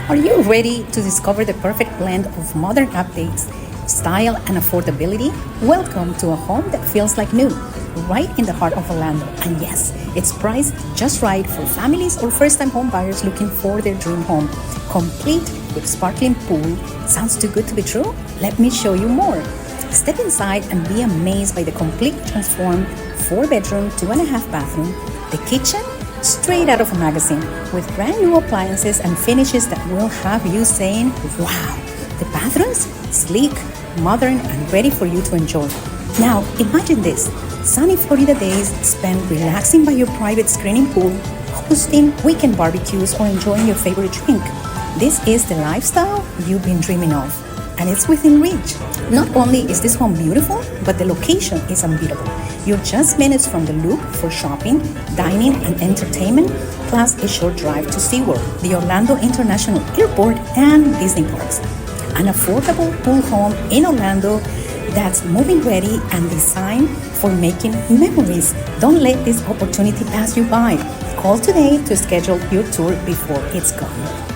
Are you ready to discover the perfect blend of modern updates, style, and affordability? Welcome to a home that feels like new, right in the heart of Orlando. And yes, it's priced just right for families or first-time home buyers looking for their dream home. Complete with sparkling pool. Sounds too good to be true? Let me show you more. Step inside and be amazed by the completely transformed 4-bedroom, 2.5 bathroom, the kitchen, straight out of a magazine, with brand new appliances and finishes that will have you saying, wow. The bathrooms, sleek, modern, and ready for you to enjoy. Now, imagine this, sunny Florida days spent relaxing by your private screening pool, hosting weekend barbecues, or enjoying your favorite drink. This is the lifestyle you've been dreaming of, and it's within reach. Not only is this home beautiful, but the location is unbeatable. You're just minutes from the Loop for shopping, dining, and entertainment, plus a short drive to SeaWorld, the Orlando International Airport, and Disney parks. An affordable pool home in Orlando that's move-in ready and designed for making memories. Don't let this opportunity pass you by. Call today to schedule your tour before it's gone.